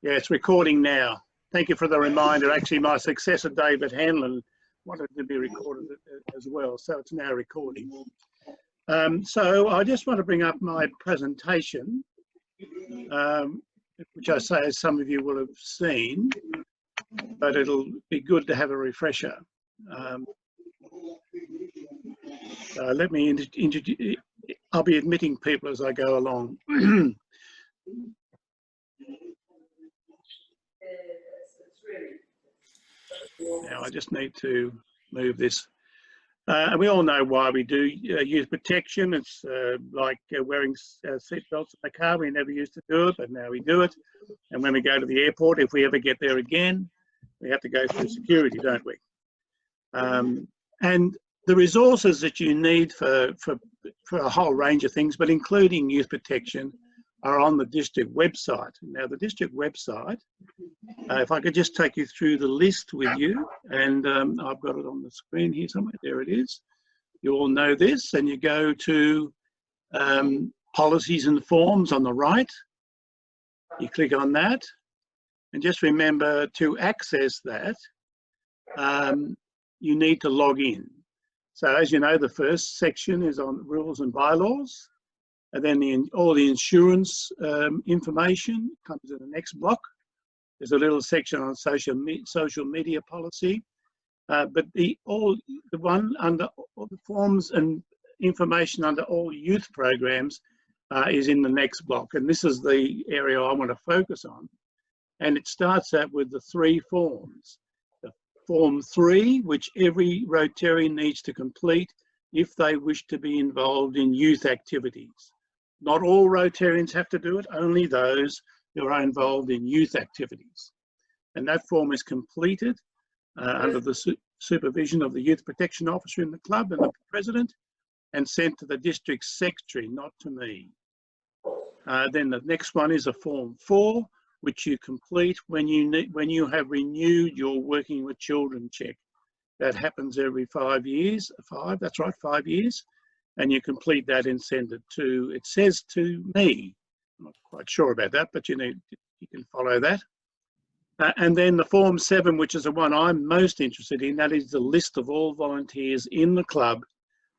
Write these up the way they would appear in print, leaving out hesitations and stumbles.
Yeah, it's recording now. Thank you for the reminder. Actually, my successor, David Hanlon, wanted to be recorded as well, so it's now recording. So I just want to bring up my presentation, which I say as some of you will have seen, but it'll be good to have a refresher. Let me introduce, I'll be admitting people as I go along. Now I just need to move this. And we all know why we do youth protection. It's like wearing seatbelts in the car. We never used to do it, but now we do it. And when we go to the airport, if we ever get there again, we have to go through security, don't we? And the resources that you need for a whole range of things, but including youth protection, are on the district website. Now, the district website, if I could just take you through the list with you, and I've got it on the screen here somewhere. There it is. You all know this, and you go to policies and forms on the right. You click on that, and just remember to access that, you need to log in. So as you know, the first section is on rules and bylaws, and then all the insurance information comes in the next block. There's a little section on social media policy, but the one under all the forms and information under all youth programs is in the next block, and this is the area I want to focus on. And it starts out with the 3 forms. The Form 3, which every Rotarian needs to complete if they wish to be involved in youth activities. Not all Rotarians have to do it, only those who are involved in youth activities. And that form is completed under the supervision of the Youth Protection Officer in the club and the President, and sent to the District Secretary, not to me. Then the next one is a Form 4, which you complete when you have renewed your Working with Children check. That happens every 5 years. 5, that's right, 5 years. And you complete that and send it to, it says to me. I'm not quite sure about that, but you can follow that. And then the Form 7, which is the one I'm most interested in, that is the list of all volunteers in the club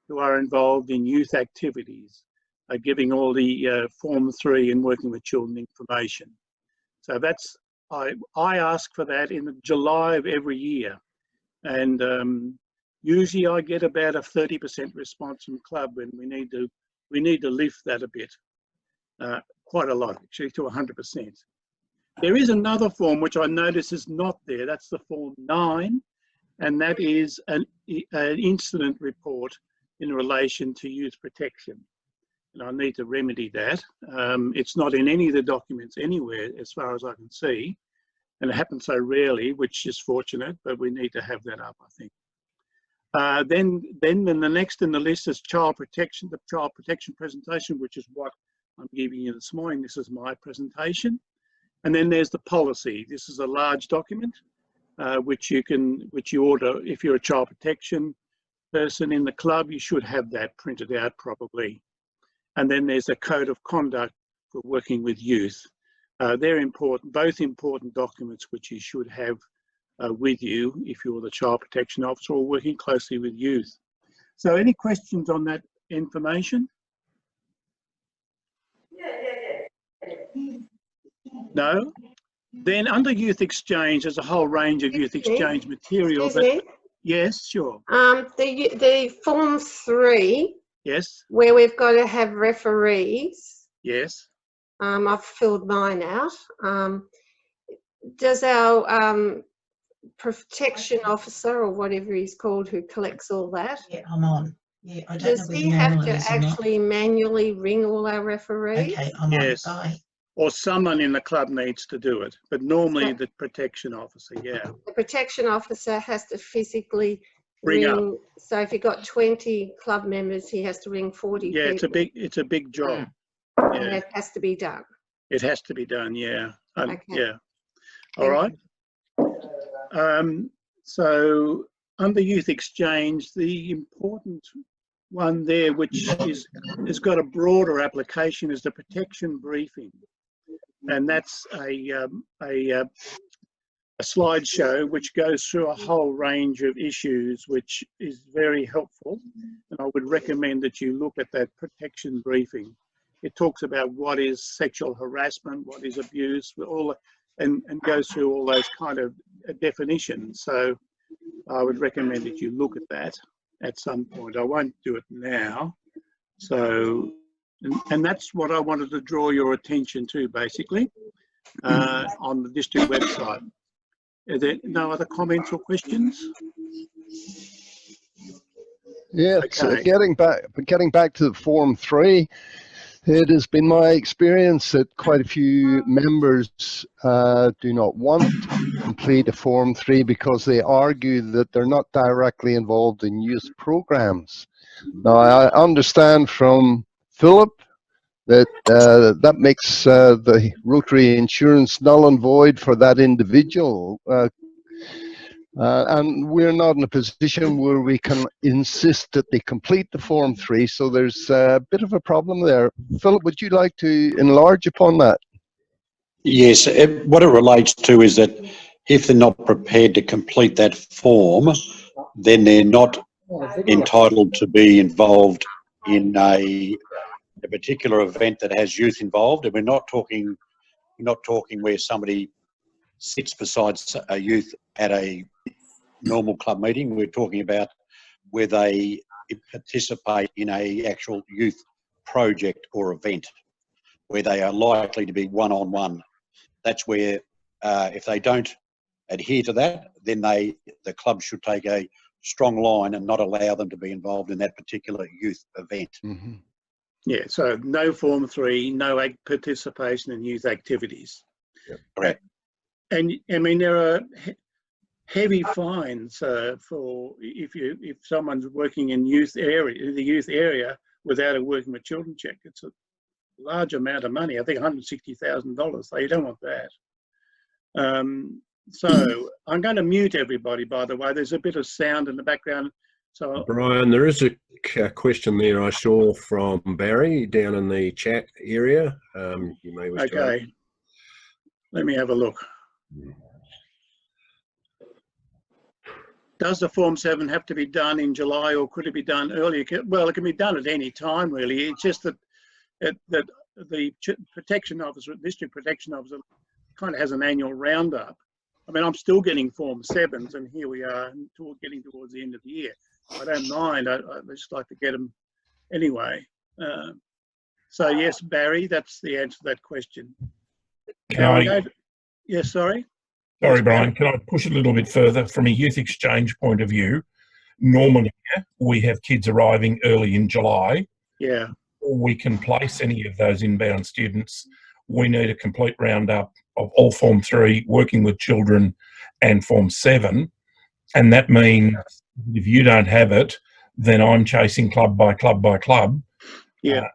who are involved in youth activities, giving all the Form 3 and Working with Children information. So that's, I ask for that in July of every year. And usually I get about a 30% response from club when we need to lift that a bit, quite a lot, actually, to 100%. There is another form which I notice is not there. That's the Form 9, and that is an incident report in relation to youth protection. And I need to remedy that. It's not in any of the documents anywhere, as far as I can see, and it happens so rarely, which is fortunate, but we need to have that up, I think. Then the next in the list is child protection, the child protection presentation, which is what I'm giving you this morning. This is my presentation. And then there's the policy. This is a large document, which you order. If you're a child protection person in the club, you should have that printed out probably. And then there's a code of conduct for working with youth. They're important, both important documents which you should have with you if you're the child protection officer or working closely with youth. So any questions on that information? No? Then under youth exchange, there's a whole range of youth exchange material. But, yes, sure. The Form 3. Yes. Where we've got to have referees. Yes. I've filled mine out. Does our protection officer, or whatever he's called, who collects all that? Yeah, I'm on. Yeah, I don't does know he have to actually manually ring all our referees? Okay, I'm yes. on. Bye. Or someone in the club needs to do it, but normally the protection officer, yeah. The protection officer has to physically ring up. So if you've got 20 club members, he has to ring 40 yeah, people. It's a big job. And Yeah. it has to be done. It has to be done, yeah. Okay. Yeah. All right. So under youth exchange, the important one there, which has got a broader application, is the protection briefing. and that's a slideshow which goes through a whole range of issues, which is very helpful. And I would recommend that you look at that protection briefing. It talks about what is sexual harassment, what is abuse, and goes through all those kind of definitions. So I would recommend that you look at that at some point. I won't do it now. So, and that's what I wanted to draw your attention to, basically, on the district website. Are there no other comments or questions? Yeah, Okay. getting back to the Form 3, it has been my experience that quite a few members do not want to complete a Form 3 because they argue that they're not directly involved in youth programs. Now, I understand from Philip that that makes the Rotary insurance null and void for that individual. And we're not in a position where we can insist that they complete the Form 3, so there's a bit of a problem there. Philip, would you like to enlarge upon that? Yes, what it relates to is that if they're not prepared to complete that form, then they're not entitled to be involved in a particular event that has youth involved. And we're not talking where somebody sits beside a youth at a normal club meeting. We're talking about where they participate in a actual youth project or event where they are likely to be one-on-one. That's where if they don't adhere to that, then the club should take a strong line and not allow them to be involved in that particular youth event. Mm-hmm. Yeah, so no Form 3, no participation in youth activities. Yep. Correct. And I mean, there are heavy fines for if someone's working in the youth area without a working with children check. It's a large amount of money. I think $160,000. So you don't want that. So I'm going to mute everybody. By the way, there's a bit of sound in the background. So Brian, there is a question there I saw from Barry down in the chat area. You may wish to okay. Let me have a look. Does the Form 7 have to be done in July, or could it be done earlier? Well, it can be done at any time, really. It's just that the protection officer, district protection officer, kind of has an annual roundup. I mean, I'm still getting Form 7s, and here we are getting towards the end of the year. I don't mind. I just like to get them anyway. So yes, Barry, that's the answer to that question. Yes, sorry. Sorry, Brian, can I push it a little bit further? From a youth exchange point of view, normally we have kids arriving early in July. Yeah. Or we can place any of those inbound students. We need a complete roundup of all Form 3, working with children, and Form 7. And that means if you don't have it, then I'm chasing club by club by club. Yeah.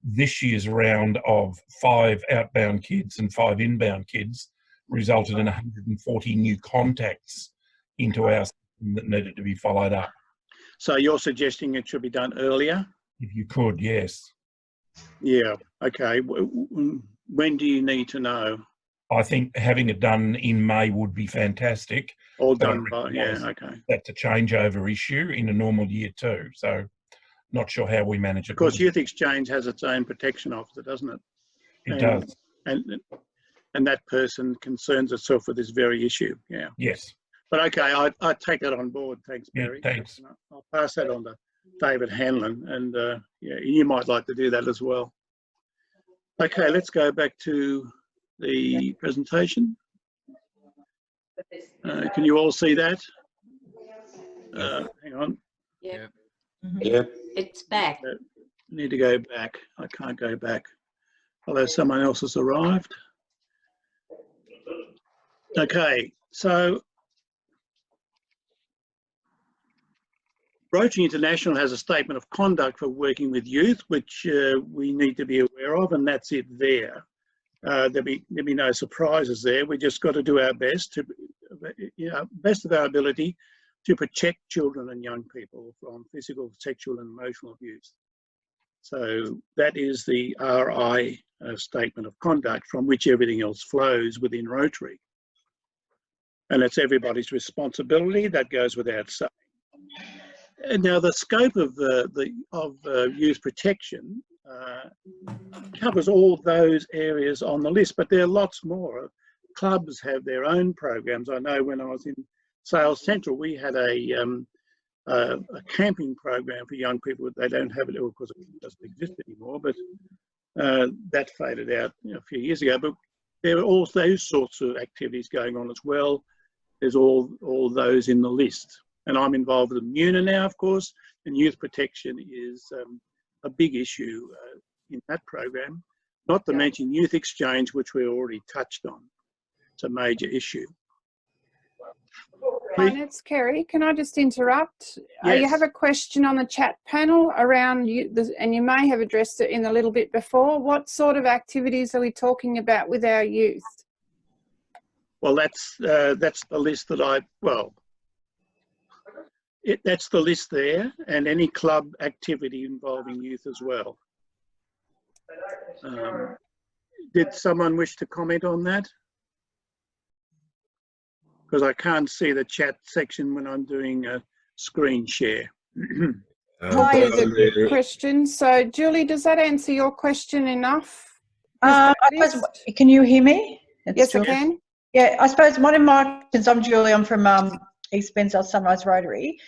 This year's round of 5 outbound kids and 5 inbound kids resulted in 140 new contacts into our system that needed to be followed up. So you're suggesting it should be done earlier? If you could, yes. Yeah, okay. When do you need to know? I think having it done in May would be fantastic. All done by, yeah, okay. That's a changeover issue in a normal year too. So not sure how we manage it. Of course, Youth Exchange has its own protection officer, doesn't it? It does. And that person concerns itself with this very issue, yeah. Yes. But okay, I take that on board. Thanks, Barry. Yeah, thanks. I'll pass that on to David Hanlon, and yeah, you might like to do that as well. Okay, let's go back to the presentation. Can you all see that? Hang on. Yeah. Yeah. It's back. I need to go back. I can't go back. Although someone else has arrived. Okay, so Rotary International has a statement of conduct for working with youth, which we need to be aware of, and that's it there. There'll be no surprises there. We just got to do our best to, best of our ability to protect children and young people from physical, sexual, and emotional abuse. So that is the RI statement of conduct from which everything else flows within Rotary. And it's everybody's responsibility, that goes without saying. And now the scope of youth protection covers all those areas on the list, but there are lots more. Clubs have their own programs. I know when I was in Sales Central, we had a camping program for young people. They don't have it because it doesn't exist anymore, but that faded out a few years ago. But there are all those sorts of activities going on as well. There's all those in the list. And I'm involved with MUNA now, of course, and youth protection is a big issue in that program. Not to mention youth exchange, which we already touched on. It's a major issue. Fine, it's Kerry. Can I just interrupt? Yes. You have a question on the chat panel around you, and you may have addressed it in a little bit before. What sort of activities are we talking about with our youth? Well, that's the list that that's the list there, and any club activity involving youth as well. Did someone wish to comment on that? Because I can't see the chat section when I'm doing a screen share. Hi, is a question. So, Julie, does that answer your question enough? I suppose, can you hear me? Yes, Julie. I can. Yeah, I suppose one of my questions, I'm Julie, I'm from East Spencer Sunrise Rotary.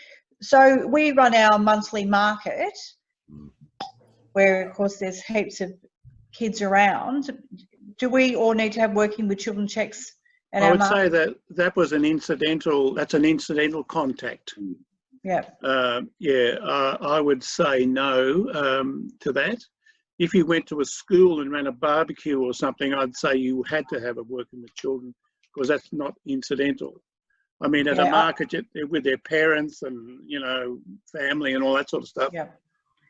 So we run our monthly market where, of course, there's heaps of kids around. Do we all need to have working with children checks? I would say that was an incidental, that's an incidental contact. Yeah. I would say no to that. If you went to a school and ran a barbecue or something, I'd say you had to have a working with children because that's not incidental. I mean, at a market with their parents and, you know, family and all that sort of stuff. Yeah.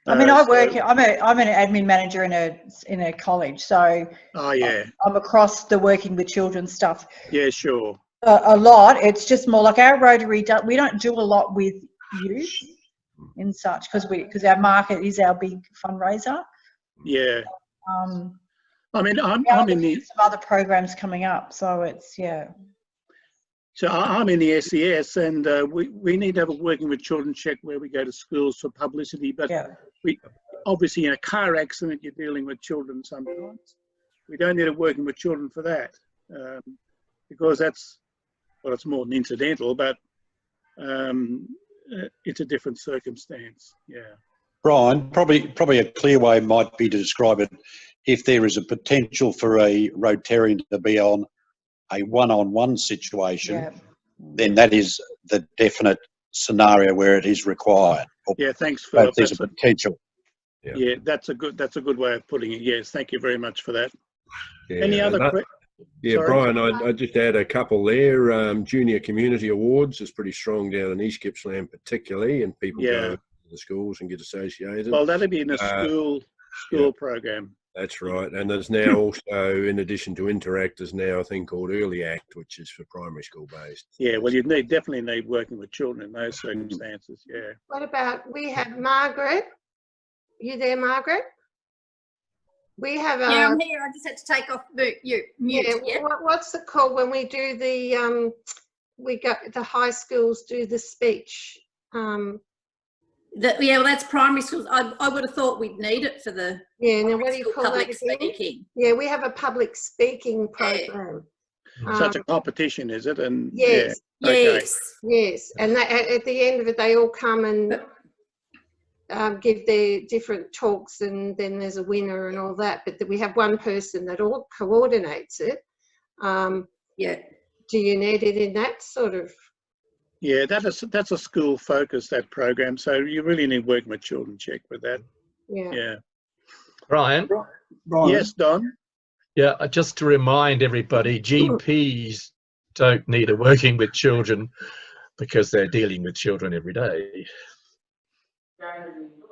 I mean, I'm an admin manager in a college, so I'm across the working with children stuff. Yeah, sure. A lot. It's just more like our Rotary. We don't do a lot with youth in such because our market is our big fundraiser. Yeah. I mean, I'm in the some other programs coming up, so it's So I'm in the SES, and we need to have a working with children check where we go to schools for publicity. But we obviously in a car accident you're dealing with children sometimes. We don't need a working with children for that because it's more than incidental, but it's a different circumstance. Yeah. Brian, probably a clear way might be to describe it. If there is a potential for a Rotarian to be on a one-on-one situation, then that is the definite scenario where it is required. Yeah, thanks for there's a potential. Yeah, that's a good way of putting it. Yes, thank you very much for that. Yeah, Any other questions? Yeah, Brian, I just add a couple there. Junior Community Awards is pretty strong down in East Gippsland particularly, and people go to the schools and get associated. Well, that'll be in a school program. That's right. And there's now also, in addition to Interact, there's now a thing called Early Act, which is for primary school based. Yeah, well, you definitely need working with children in those circumstances, yeah. What about, we have Margaret. You there, Margaret? We have a... Yeah, I'm here. I just had to take off mute. Yeah, what's it called when we do the, the high schools do the speech? Yeah, well, that's primary schools. I would have thought we'd need it for the now what do you call public that speaking. Yeah, we have a public speaking program. Such a competition, is it? And yes, yes. And at the end of it, they all come and give their different talks, and then there's a winner and all that. But we have one person that all coordinates it. Do you need it in that sort of? Yeah, that's a school focus, that program. So you really need working with children check with that. Yeah. Brian? Yes, Don? Yeah, just to remind everybody, GPs don't need a working with children because they're dealing with children every day.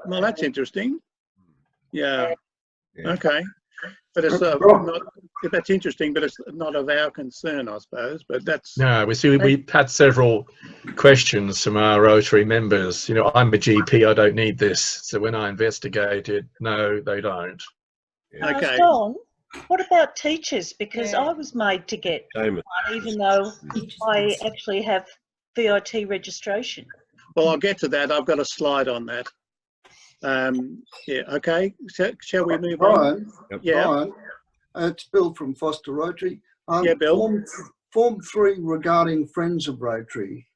Well, that's interesting. Yeah. Okay. But it's not, that's interesting, but it's not of our concern, I suppose. But that's No, we've had several questions from our Rotary members. You know, I'm a GP, I don't need this. So when I investigated, no, they don't. okay. Don, what about teachers? Because I was made to get one, even though I actually have VIT registration. Well, I'll get to that. I've got a slide on that. Yeah, okay. So, shall we move on? Yeah. Brian, it's Bill from Foster Rotary. Yeah, Bill. Form 3 regarding Friends of Rotary.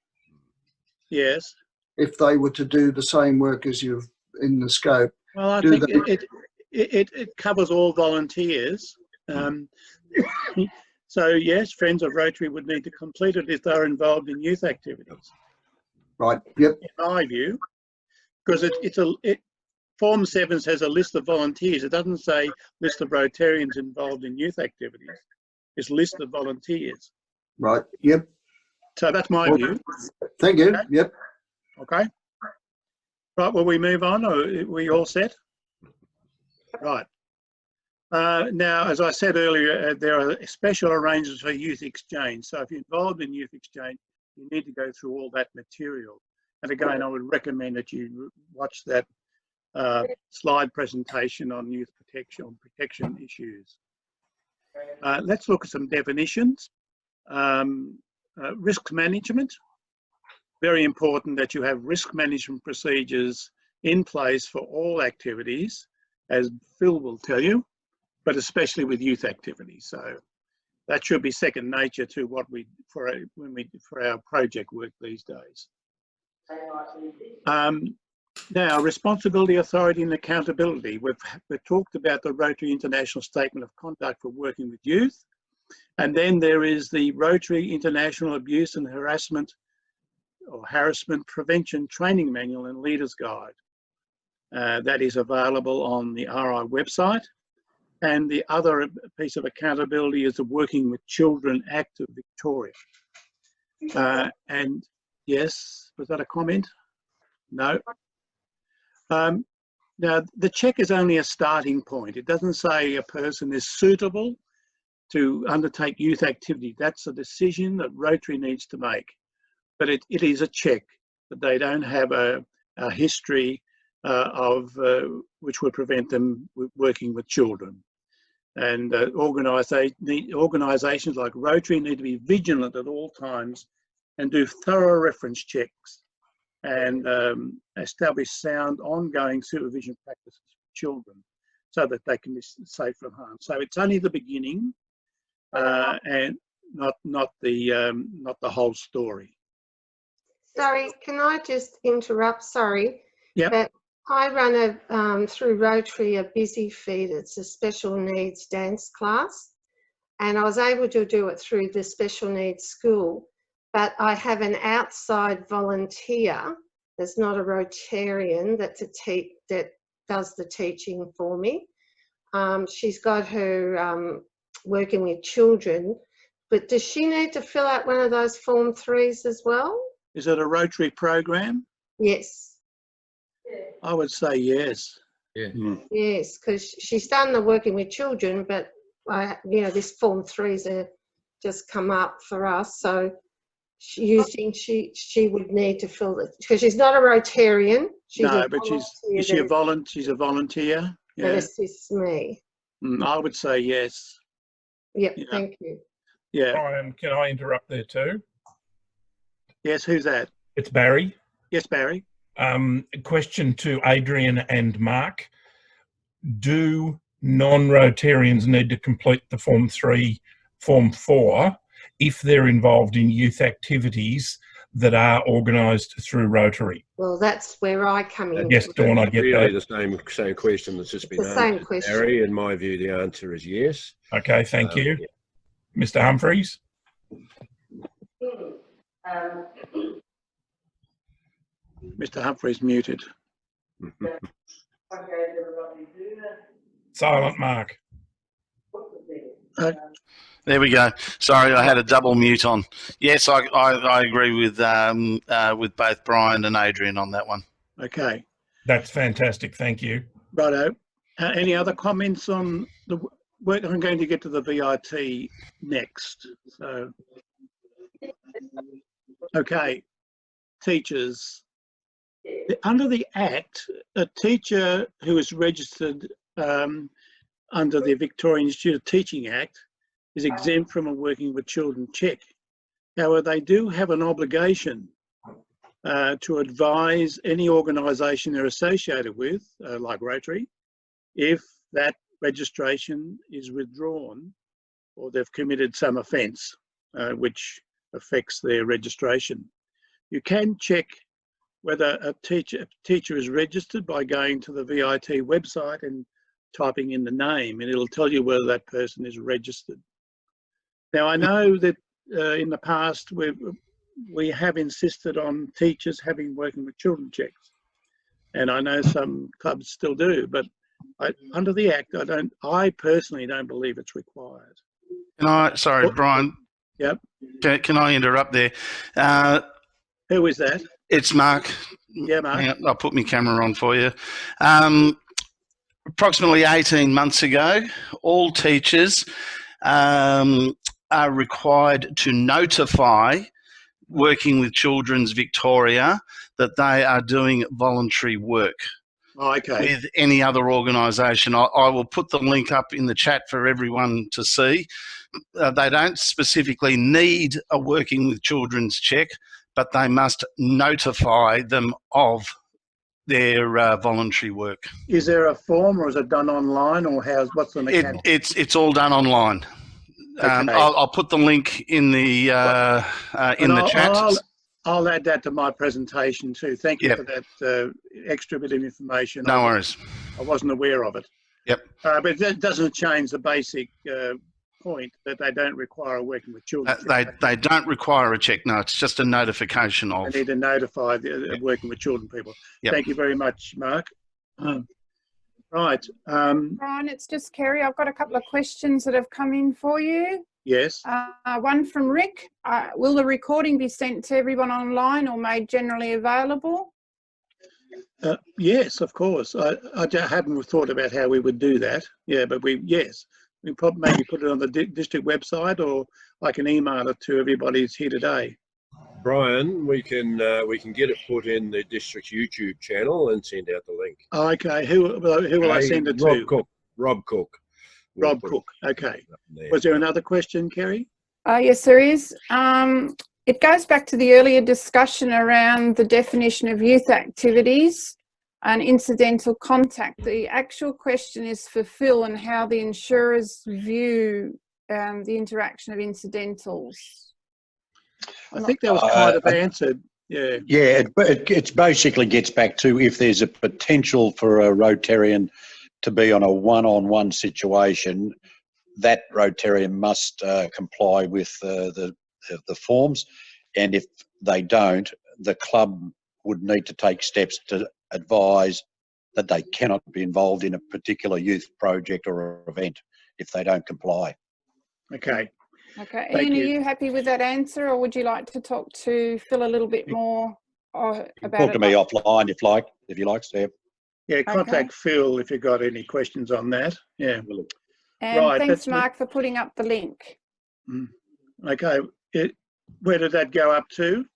Yes. If they were to do the same work as you've in the scope. Well, I think it covers all volunteers. So yes, Friends of Rotary would need to complete it if they're involved in youth activities. Right. Yep. In my view, because Form 7 has a list of volunteers. It doesn't say list of Rotarians involved in youth activities. It's list of volunteers. Right. Yep. So that's my view. Thank you. Okay. Yep. Okay. Right. Will we move on, or are we all set? Right. Now, as I said earlier, there are special arrangements for youth exchange. So if you're involved in youth exchange, you need to go through all that material. And again, I would recommend that you watch that slide presentation on youth protection issues. Let's look at some definitions. Risk management. Very important that you have risk management procedures in place for all activities, as Phil will tell you, but especially with youth activities. So that should be second nature to what we for our project work these days. Now, responsibility, authority and accountability. We've talked about the Rotary International Statement of Conduct for working with youth. And then there is the Rotary International Abuse and Harassment Prevention Training Manual and Leaders Guide. That is available on the RI website. And the other piece of accountability is the Working with Children Act of Victoria. And yes, was that a comment? No. Now, the check is only a starting point. It doesn't say a person is suitable to undertake youth activity. That's a decision that Rotary needs to make. But it is a check, that they don't have a history which would prevent them working with children. And organisations like Rotary need to be vigilant at all times and do thorough reference checks and establish sound ongoing supervision practices for children so that they can be safe from harm. So it's only the beginning and not the whole story. Sorry, can I just interrupt? Sorry. Yeah. But I run through Rotary a busy feed. It's a special needs dance class, and I was able to do it through the special needs school. But I have an outside volunteer that's not a Rotarian that does the teaching for me. She's got her working with children, but does she need to fill out one of those Form 3s as well? Is it a Rotary program? Yes. I would say yes. Yeah. Yes, because she's done the working with children, but this Form 3s are just come up for us. So you think she would need to fill it because she's not a Rotarian. She's she's a volunteer. Yeah. That assists me. I would say yes. Yep. Yeah. Thank you. Yeah. Brian, can I interrupt there too? Yes. Who's that? It's Barry. Yes, Barry. Question to Adrian and Mark. Do non-Rotarians need to complete the Form 3, Form 4 if they're involved in youth activities that are organised through Rotary? Well, that's where I come in. Yes, Dawn, I get really that. the same question that's just been the answered. Same question. Barry, in my view, the answer is yes. Okay, thank you. Yeah. Mr. Humphreys? Mr. Humphreys muted. Silent, Mark. There we go. Sorry, I had a double mute on. Yes, I agree with both Brian and Adrian on that one. Okay. That's fantastic. Thank you. Righto. Any other comments on I'm going to get to the VIT next. So, okay, teachers. Under the Act, a teacher who is registered under the Victorian Institute of Teaching Act is exempt from a working with children check. However, they do have an obligation to advise any organisation they're associated with, like Rotary, if that registration is withdrawn or they've committed some offence which affects their registration. You can check whether a teacher is registered by going to the VIT website and typing in the name, and it'll tell you whether that person is registered. Now, I know that in the past we have insisted on teachers working with children checks, and I know some clubs still do, but under the Act, I personally don't believe it's required. Sorry, Brian. Yep. Can I interrupt there? Who is that? It's Mark. Yeah, Mark. Hang on, I'll put my camera on for you. Approximately 18 months ago, all teachers are required to notify Working with Children's Victoria that they are doing voluntary work. Oh, okay. With any other organisation. I will put the link up in the chat for everyone to see. They don't specifically need a Working with Children's check, but they must notify them of their voluntary work. Is there a form, or is it done online, or what's the mechanic? It's all done online. Okay. I'll put the link in the chat. I'll add that to my presentation too. Thank you for that extra bit of information. No worries. I wasn't aware of it. Yep. But that doesn't change the basic point that they don't require a Working with Children. They don't require a check. No, it's just a notification of. They need to notify the Working with Children people. Yep. Thank you very much, Mark. Right. Brian, it's just Kerry. I've got a couple of questions that have come in for you. Yes. One from Rick. Will the recording be sent to everyone online or made generally available? Yes, of course. I hadn't thought about how we would do that. Yeah, but we probably maybe put it on the district website, or I can email it to everybody who's here today. Brian, we can get it put in the district's YouTube channel and send out the link. Okay. Who will I send it to? Rob Cook. Rob Cook. Okay. Was there another question, Kerry? Yes, there is. It goes back to the earlier discussion around the definition of youth activities and incidental contact. The actual question is for Phil and how the insurers view the interaction of incidentals. I think that was kind of answered. Yeah. Yeah, it basically gets back to if there's a potential for a Rotarian to be on a one-on-one situation, that Rotarian must comply with the forms, and if they don't, the club would need to take steps to advise that they cannot be involved in a particular youth project or event if they don't comply. Okay. Okay, Ian, are you happy with that answer, or would you like to talk to Phil a little bit more about it? Talk to me offline if you like, Steph. Yeah, contact Phil if you've got any questions on that. Yeah. And right, thanks, Mark, for putting up the link. Okay. Where did that go up to?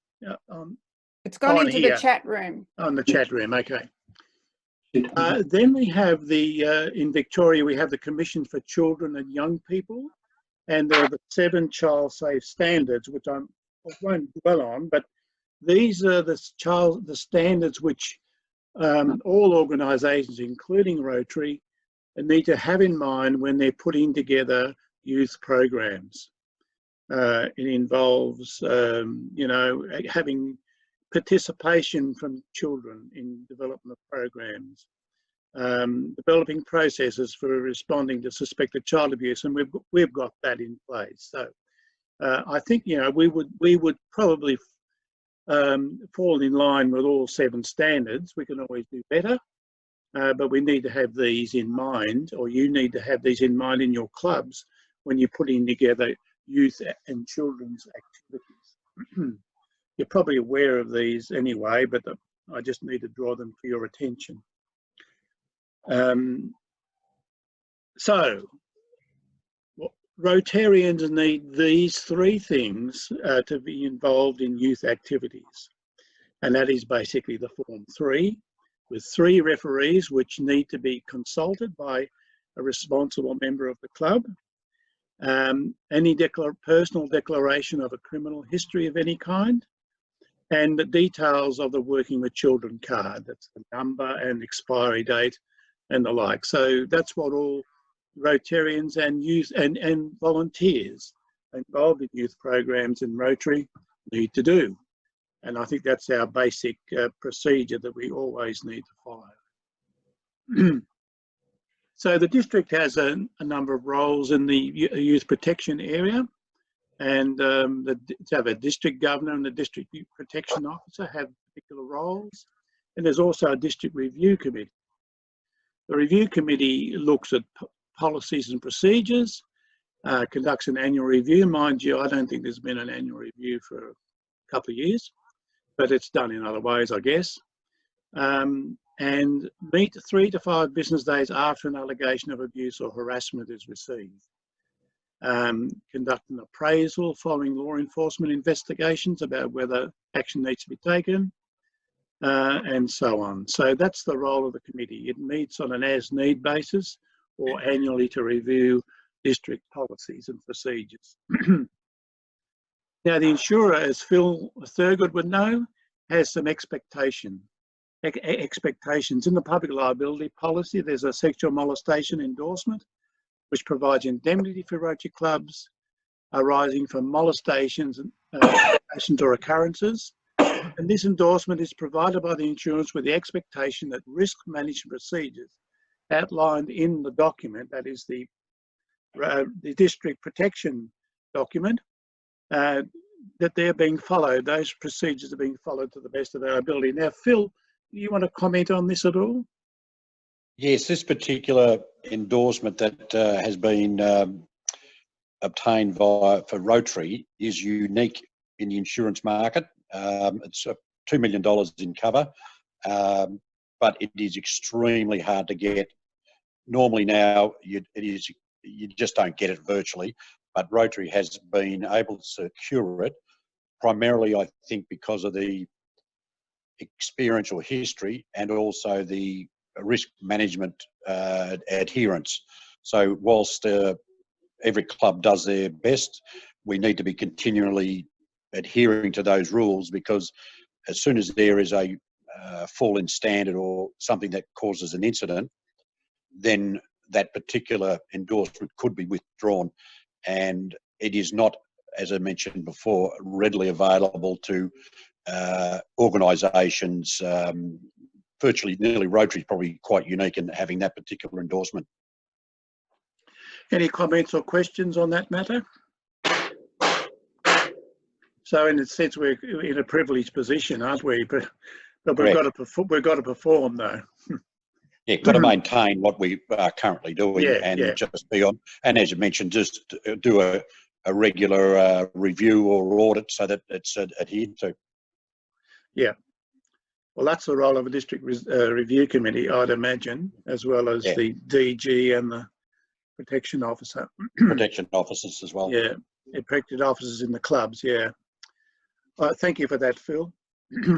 It's gone into the chat room. On the chat room, okay. Then we have in Victoria, we have the Commission for Children and Young People, and there are the 7 child safe standards, which I won't dwell on, but these are the standards which all organisations, including Rotary, need to have in mind when they're putting together youth programs. It involves, having participation from children in development of programs, developing processes for responding to suspected child abuse, and we've got that in place. So I think we would probably fall in line with all 7 standards. We can always do better, but we need to have these in mind, or you need to have these in mind in your clubs when you're putting together youth and children's activities. You're probably aware of these anyway, but I just need to draw them to your attention. So Rotarians need these three things to be involved in youth activities. And that is basically the Form 3, with 3 referees which need to be consulted by a responsible member of the club. Any personal declaration of a criminal history of any kind, and the details of the Working with Children card. That's the number and expiry date and the like. So that's what all Rotarians and youth and volunteers involved in youth programs in Rotary need to do. And I think that's our basic procedure that we always need to follow. So the district has a number of roles in the youth protection area, and to have a district governor and the district youth protection officer have particular roles. And there's also a district review committee. The review committee looks at policies and procedures, conducts an annual review. Mind you, I don't think there's been an annual review for a couple of years, but it's done in other ways, I guess. And meet 3 to 5 business days after an allegation of abuse or harassment is received. Conduct an appraisal following law enforcement investigations about whether action needs to be taken, and so on. So that's the role of the committee. It meets on an as-need basis or annually to review district policies and procedures. Now, the insurer, as Phil Thurgood would know, has some expectations. In the public liability policy, there's a sexual molestation endorsement, which provides indemnity for Rotary clubs arising from molestations or occurrences. And this endorsement is provided by the insurance with the expectation that risk management procedures outlined in the document, that is the district protection document, that they're being followed. Those procedures are being followed to the best of their ability. Now, Phil, you want to comment on this at all? Yes, this particular endorsement that has been obtained for Rotary is unique in the insurance market. It's $2 million in cover, but it is extremely hard to get. Normally now, you just don't get it virtually, but Rotary has been able to secure it, primarily I think because of the experiential history and also the risk management adherence. So whilst every club does their best, we need to be continually adhering to those rules, because as soon as there is a fall in standard or something that causes an incident, then that particular endorsement could be withdrawn, and it is not, as I mentioned before, readily available to organisations. Virtually nearly Rotary is probably quite unique in having that particular endorsement. Any comments or questions on that matter? So in a sense, we're in a privileged position, aren't we? But we've got to perform though. Yeah, got to maintain what we are currently doing, just be on. And as you mentioned, just do a regular review or audit so that it's adhered to. Yeah. Well, that's the role of a district review committee, I'd imagine, as well as the DG and the protection officer. Protection officers as well. Yeah, protection officers in the clubs, yeah. Thank you for that, Phil.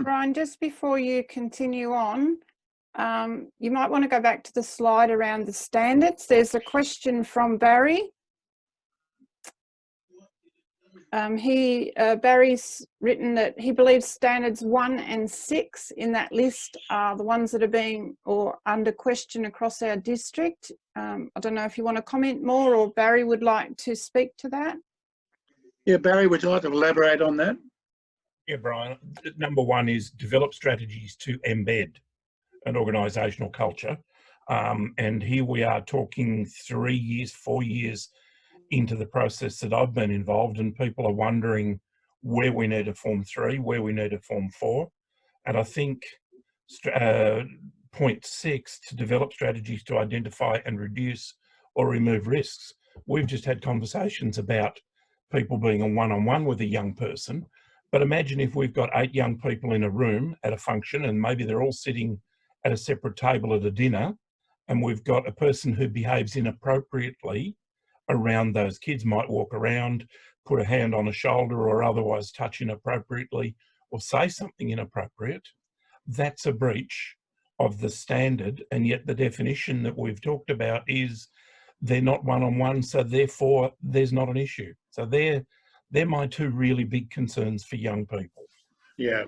Brian, just before you continue on, you might want to go back to the slide around the standards. There's a question from Barry. Barry's written that he believes standards 1 and 6 in that list are the ones that are being or under question across our district. I don't know if you want to comment more, or Barry would like to speak to that. Yeah, Barry, would you like to elaborate on that? Yeah, Brian. Number 1 is develop strategies to embed an organisational culture. And here we are talking 3 years, 4 years into the process that I've been involved, and people are wondering where we need a Form 3, where we need a Form 4. And I think point 6, to develop strategies to identify and reduce or remove risks. We've just had conversations about people being a one-on-one with a young person, but imagine if we've got 8 young people in a room at a function, and maybe they're all sitting at a separate table at a dinner, and we've got a person who behaves inappropriately around those kids, might walk around, put a hand on a shoulder or otherwise touch inappropriately or say something inappropriate, that's a breach of the standard. And yet the definition that we've talked about is they're not one-on-one, so therefore there's not an issue. So they're my two really big concerns for young people. Yeah.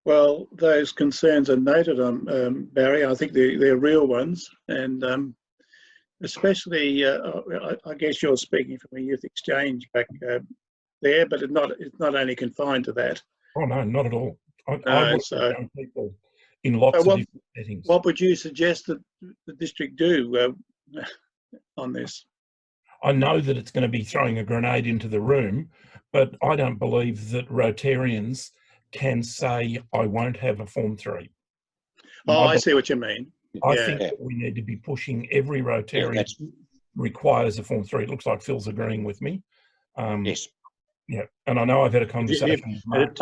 Well, those concerns are noted on, Barry. I think they're real ones, and especially, I guess you're speaking from a youth exchange back there, but it's not only confined to that. Oh no, not at all. I work with young people in lots of different settings. What would you suggest that the district do on this? I know that it's going to be throwing a grenade into the room, but I don't believe that Rotarians can say, I won't have a Form 3. Oh, I see what you mean. I think that we need to be pushing every Rotarian requires a Form 3. It looks like Phil's agreeing with me. Yes. Yeah, and I know I've had a conversation with Mark.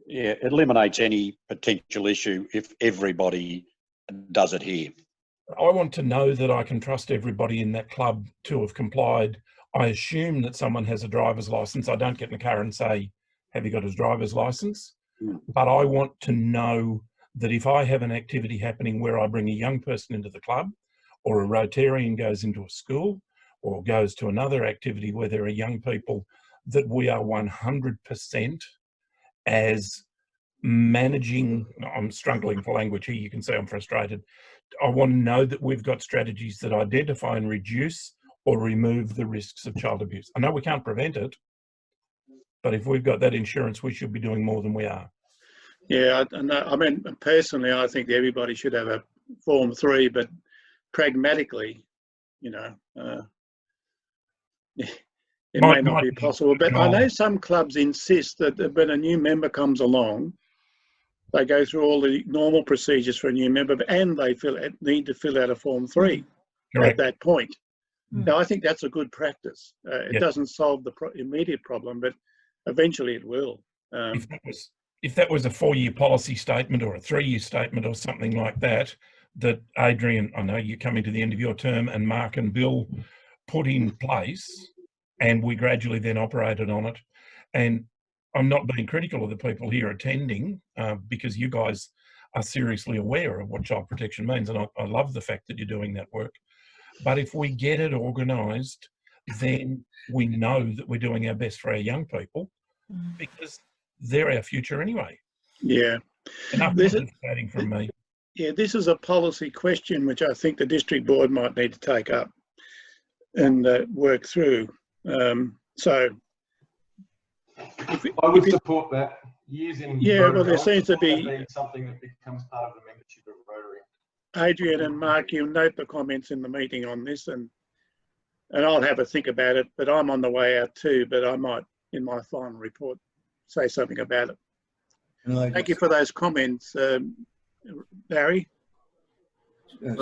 It eliminates any potential issue if everybody does it here. I want to know that I can trust everybody in that club to have complied. I assume that someone has a driver's license. I don't get in the car and say, have you got his driver's license? But I want to know that if I have an activity happening where I bring a young person into the club, or a Rotarian goes into a school, or goes to another activity where there are young people, that we are 100% as managing, I'm struggling for language here, you can see I'm frustrated. I want to know that we've got strategies that identify and reduce or remove the risks of child abuse. I know we can't prevent it, but if we've got that insurance, we should be doing more than we are. Yeah, I mean, personally, I think everybody should have a Form 3, but pragmatically, you know, it may not be possible. But I know some clubs insist that when a new member comes along, they go through all the normal procedures for a new member, and they need to fill out a Form 3 at that point. Now, I think that's a good practice. It doesn't solve the immediate problem, but eventually it will. If that was a 4-year policy statement or a 3-year statement or something like that, that Adrian, I know you're coming to the end of your term, and Mark and Bill put in place, and we gradually then operated on it. And I'm not being critical of the people here attending because you guys are seriously aware of what child protection means. And I love the fact that you're doing that work. But if we get it organised, then we know that we're doing our best for our young people because they're our future anyway. Yeah. Enough advocating from me. Yeah, this is a policy question which I think the district board might need to take up and work through. So I would support that. Well, there seems to be something that becomes part of the membership of Rotary. Adrian and Mark, you'll note the comments in the meeting on this, and I'll have a think about it. But I'm on the way out too. But I might, in my final report, say something about it. Thank you for those comments, Barry.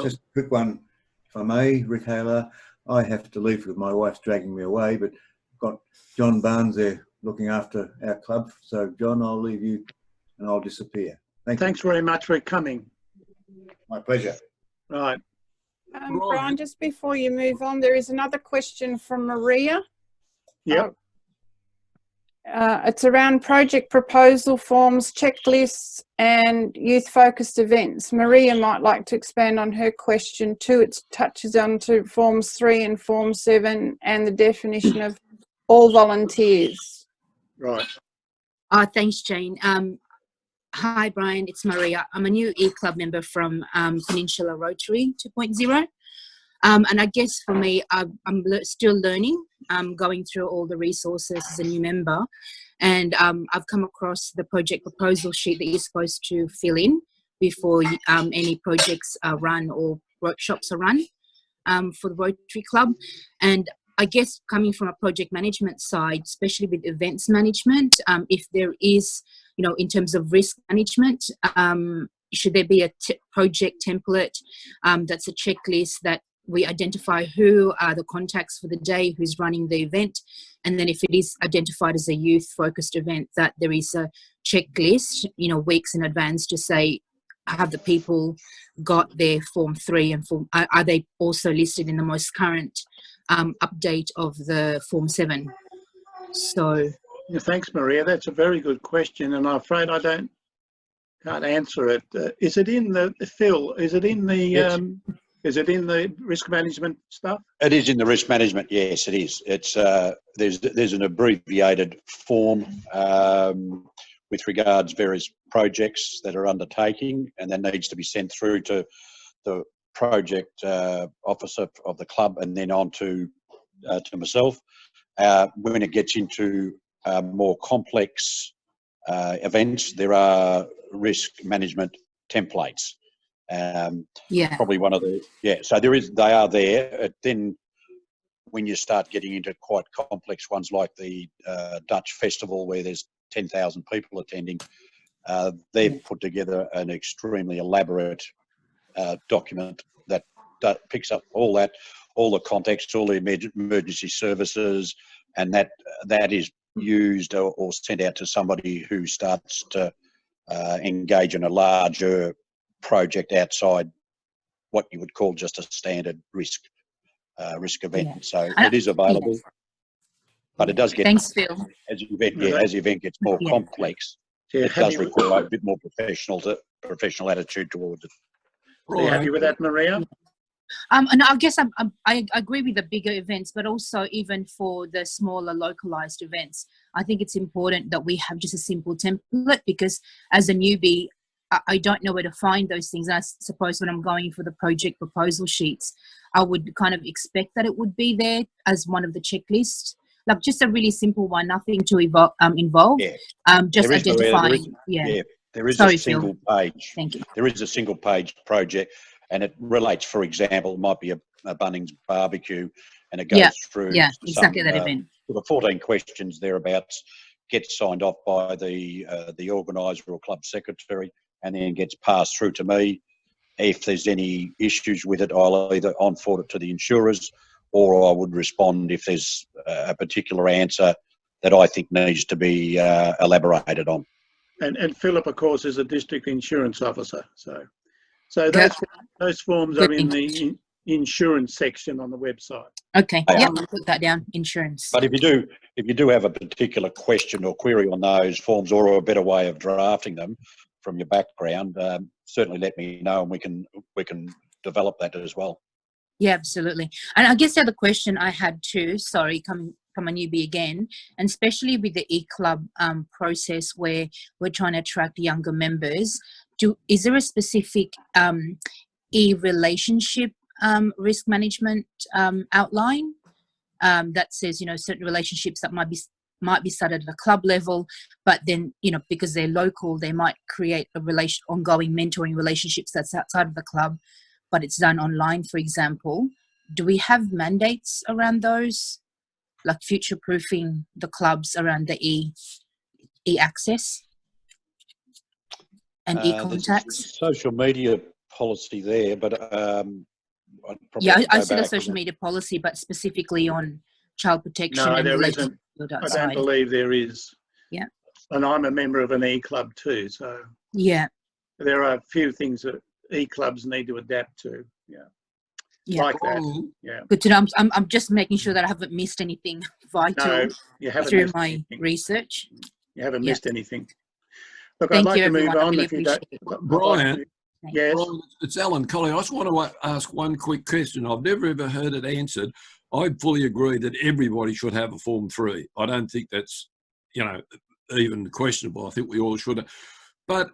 Just a quick one, if I may, Rick Haler. I have to leave because my wife's dragging me away, but I've got John Barnes there looking after our club. So, John, I'll leave you and I'll disappear. Thanks very much for coming. My pleasure. Right. Brian, just before you move on, there is another question from Maria. Yep. It's around project proposal forms, checklists, and youth-focused events. Maria might like to expand on her question too. It touches on to Forms 3 and Form 7 and the definition of all volunteers. Right. Thanks, Jane. Hi, Brian. It's Maria. I'm a new e-club member from Peninsula Rotary 2.0. And I guess for me, I'm still learning. I'm going through all the resources as a new member. And I've come across the project proposal sheet that you're supposed to fill in before any projects are run or workshops are run for the Rotary Club. And I guess coming from a project management side, especially with events management, if there is, you know, in terms of risk management, should there be a project template that's a checklist that we identify who are the contacts for the day, who's running the event, and then if it is identified as a youth-focused event, that there is a checklist, you know, weeks in advance to say, have the people got their Form 3 and Form, are they also listed in the most current update of the Form 7. So Yeah, thanks, Maria. That's a very good question, and I'm afraid I can't answer it. Is it in the Phil? Is it in the Yes. Is it in the risk management stuff? It is in the risk management. Yes, it is. It's there's an abbreviated form with regards various projects that are undertaking, and that needs to be sent through to the project officer of the club, and then on to myself. When it gets into more complex events, there are risk management templates. yeah, Probably one of the so they are there. Then when you start getting into quite complex ones like the Dutch festival where there's 10,000 people attending, they've put together an extremely elaborate document that picks up all the context, all the emergency services, and that is used or sent out to somebody who starts to engage in a larger project outside what you would call just a standard risk event. Yeah. So it is available, but it does get, thanks, Phil. as the event gets more complex, Yeah, it does require a bit more professional attitude towards it. Are you happy with that, Maria? And I guess I agree with the bigger events, but also even for the smaller localized events, I think it's important that we have just a simple template, because as a newbie, I don't know where to find those things. And I suppose when I'm going for the project proposal sheets, I would kind of expect that it would be there as one of the checklists, like just a really simple one, nothing to involve. Yeah. Just identifying. There is Sorry, a single Phil. page. Thank you. There is a single page project, and it relates, for example, it might be a Bunnings barbecue, and it goes through exactly that event. The 14 questions thereabouts, gets signed off by the organiser or club secretary, and then gets passed through to me. If there's any issues with it, I'll either on-forward it to the insurers, or I would respond if there's a particular answer that I think needs to be elaborated on. And Philip, of course, is a district insurance officer. So those forms are in the insurance section on the website. Okay, I'll put that down, insurance. But if you do have a particular question or query on those forms, or a better way of drafting them from your background, certainly let me know, and we can develop that as well. Yeah, absolutely. And I guess the other question I had too, sorry, coming from a newbie again, and especially with the e-club process where we're trying to attract younger members, is there a specific e-relationship risk management outline that says, certain relationships that might be started at a club level, but then, because they're local, they might create ongoing mentoring relationships that's outside of the club, but it's done online, for example. Do we have mandates around those, like future-proofing the clubs around the e-access and e-contacts? Social media policy there, but I see the social media policy, but specifically on child protection. No, and there isn't. I don't believe there is. Yeah. And I'm a member of an e-club too, so yeah, there are a few things that e-clubs need to adapt to. Like that. Yeah. Good to know. I'm just making sure that I haven't missed anything vital. No, you haven't through missed my anything. research. You haven't missed anything. Look, Thank I'd like you, to move everyone. I on really if you don't. appreciate it. Brian, yes. Brian, it's Alan Colley. I just want to ask one quick question. I've never ever heard it answered. I fully agree that everybody should have a Form 3. I don't think that's, even questionable. I think we all should. But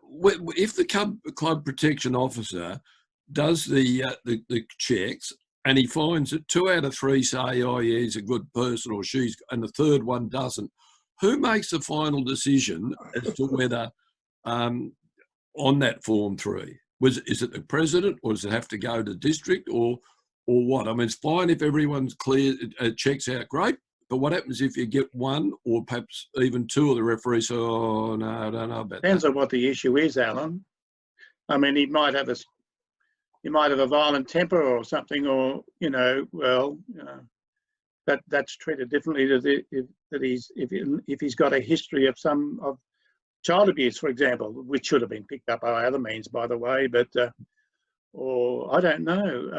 if the club protection officer does the checks and he finds that 2 out of 3 say, oh yeah, he's a good person, or she's, and the third one doesn't, who makes the final decision as to whether on that Form 3? Is it the president, or does it have to go to district, or what? I mean, it's fine if everyone's clear, checks out, great. But what happens if you get 1 or perhaps even 2 of the referees say, oh, no, I don't know about that? Depends on what the issue is, Alan. I mean, he might have a violent temper or something, or, that's treated differently if he's got a history of child abuse, for example, which should have been picked up by other means, by the way, but or I don't know.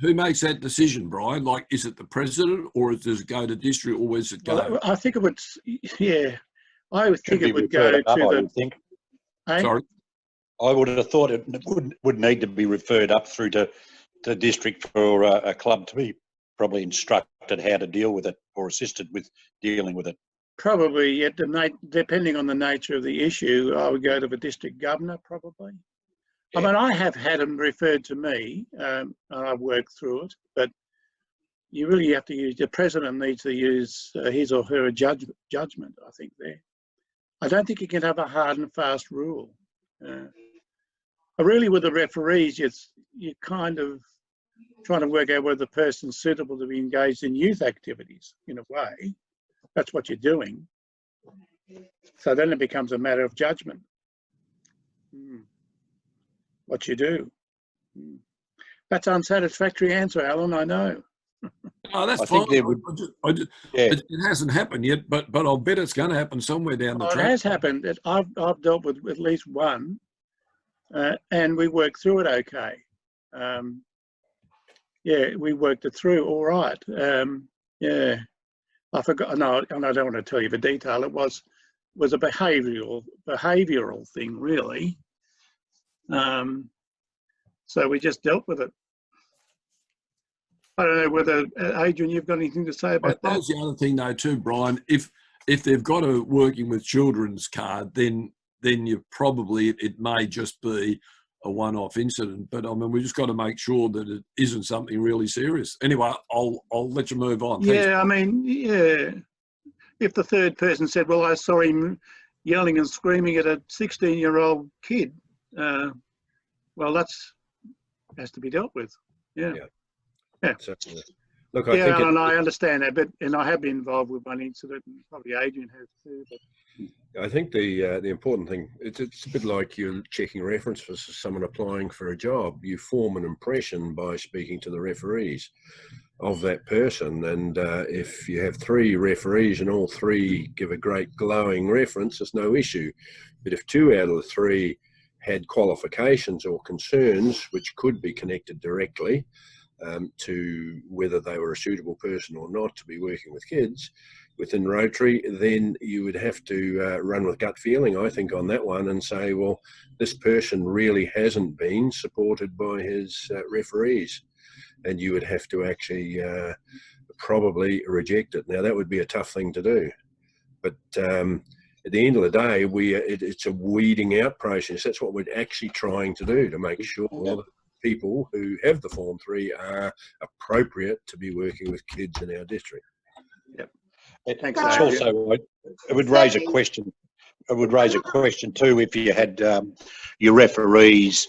Who makes that decision, Brian? Like, is it the president, or does it go to district, or where's it go? Well, I think it would, yeah, I would think it would go referred up, to I the. would think. Eh? Sorry? I would have thought it would need to be referred up through to district for a club to be probably instructed how to deal with it or assisted with dealing with it. Probably, yet depending on the nature of the issue, I would go to the district governor probably. Yeah. I mean, I have had them referred to me, and I've worked through it, but you really have to use, the president needs to use his or her judgment, I think, there. I don't think you can have a hard and fast rule. Really, with the referees, you're kind of trying to work out whether the person's suitable to be engaged in youth activities, in a way. That's what you're doing. So then it becomes a matter of judgment. What you do. That's an unsatisfactory answer, Alan, I know. Oh, that's fine. It hasn't happened yet, but I'll bet it's going to happen somewhere down the track. It has happened. I've dealt with at least one, and we worked through it okay. Yeah, we worked it through all right. Yeah, I forgot. No, and I don't want to tell you the detail. It was a behavioural thing, really. So we just dealt with it. I don't know whether, Adrian, you've got anything to say about that? That's the other thing, though, too, Brian. If they've got a working with children's card, then you probably, it may just be a one-off incident. But I mean, we just got to make sure that it isn't something really serious. Anyway, I'll let you move on. Yeah, Thanks, I mean, yeah. If the third person said, "Well, I saw him yelling and screaming at a 16-year-old kid," well, that's has to be dealt with. Yeah. Yeah. Look, I understand that, and I have been involved with one incident, and probably Adrian has too. But I think the important thing, it's a bit like you're checking references for someone applying for a job. You form an impression by speaking to the referees of that person, and if you have 3 referees and all 3 give a great glowing reference, there's no issue. But if 2 out of the 3 had qualifications or concerns which could be connected directly to whether they were a suitable person or not to be working with kids within Rotary, then you would have to run with gut feeling, I think, on that one and say, well, this person really hasn't been supported by his referees, and you would have to actually probably reject it. Now, that would be a tough thing to do, but at the end of the day, it's a weeding out process. That's what we're actually trying to do, to make sure that people who have the Form 3 are appropriate to be working with kids in our district. Yep. It's also, it would raise a question. It would raise a question too if you had your referees,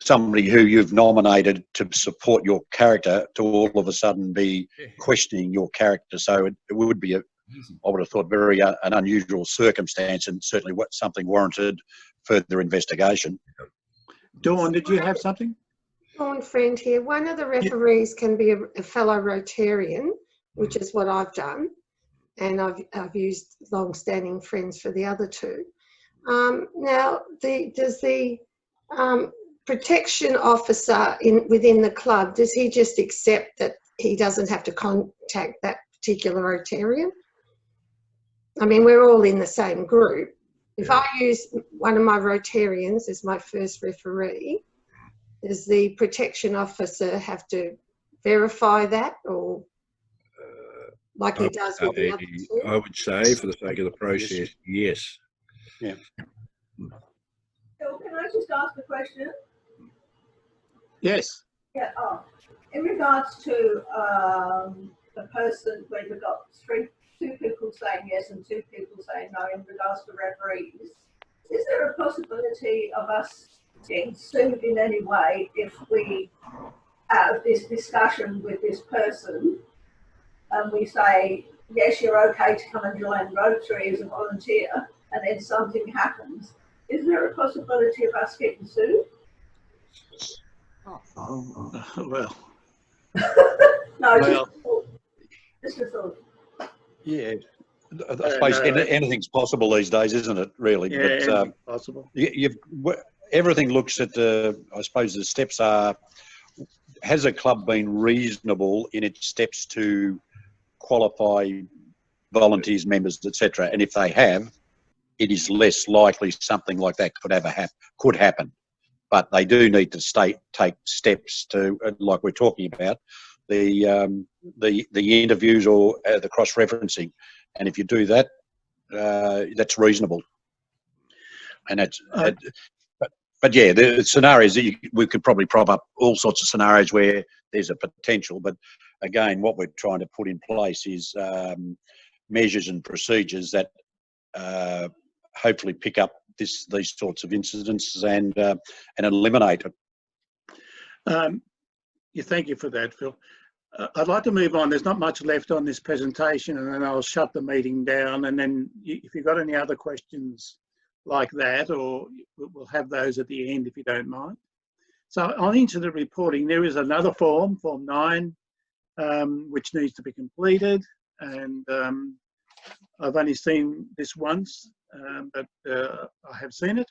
somebody who you've nominated to support your character, to all of a sudden be questioning your character. So it would be I would have thought, very an unusual circumstance, and certainly something warranted further investigation. Dawn, did you have something? Dawn Friend here. One of the referees can be a fellow Rotarian, which is what I've done, and I've used long-standing friends for the other 2. Now, does the protection officer within the club, does he just accept that he doesn't have to contact that particular Rotarian? I mean, we're all in the same group. If I use one of my Rotarians as my first referee, does the protection officer have to verify that, or like he does with the other 2? I would say, for the sake of the process, yes. Yeah. So can I just ask a question? Yes. Yeah. In regards to the person where you've got 2 people saying yes and 2 people saying no in regards to referees, is there a possibility of us getting sued in any way if we have this discussion with this person and we say, yes, you're okay to come and join Rotary as a volunteer, and then something happens? Is there a possibility of us getting sued? Well. No, well, just a thought. Yeah. I suppose anything's possible these days, isn't it, really? Yeah, but, possible. everything looks at the, I suppose the steps are, has a club been reasonable in its steps to qualify volunteers, members, etc.? And if they have, it is less likely something like that could happen. But they do need to take steps to, like we're talking about, the interviews or the cross-referencing. And if you do that, that's reasonable. And that's, but yeah, the scenarios that we could probably prop up all sorts of scenarios where there's a potential. But again, what we're trying to put in place is measures and procedures that hopefully pick up these sorts of incidents and eliminate it. Yeah, thank you for that, Phil. I'd like to move on. There's not much left on this presentation, and then I'll shut the meeting down. And then if you've got any other questions like that, or we'll have those at the end if you don't mind. So on into the reporting, there is another form, Form 9, which needs to be completed. And I've only seen this once, but I have seen it.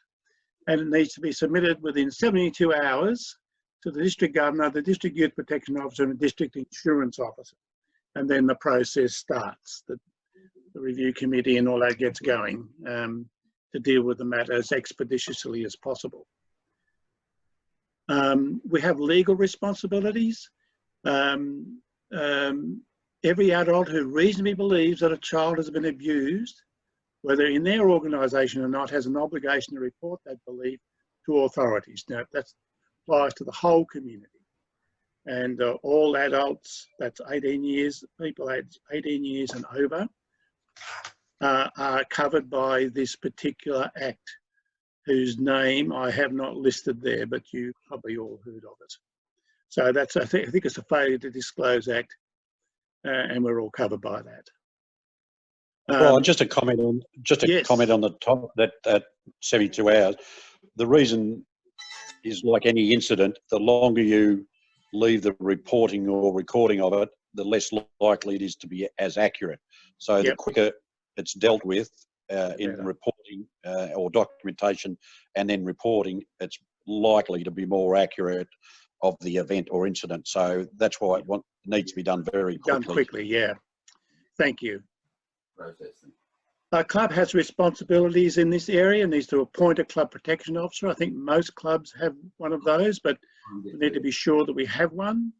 And it needs to be submitted within 72 hours to the district governor, the district youth protection officer, and the district insurance officer. And then the process starts. The review committee and all that gets going to deal with the matter as expeditiously as possible. We have legal responsibilities. Every adult who reasonably believes that a child has been abused, whether in their organisation or not, has an obligation to report that belief to authorities. Now, that applies to the whole community. And all adults, that's 18 years, people aged 18 years and over, are covered by this particular act, whose name I have not listed there, but you probably all heard of it. So that's, I think it's a failure to disclose act, and we're all covered by that. Well, just a comment on the top, that 72 hours. The reason is, like any incident, the longer you leave the reporting or recording of it, the less likely it is to be as accurate. So the quicker it's dealt with in reporting or documentation and then reporting, it's likely to be more accurate of the event or incident. So that's why it needs to be done very quickly. Done quickly, yeah. Thank you. Our club has responsibilities in this area, needs to appoint a club protection officer. I think most clubs have one of those, but we need to be sure that we have one.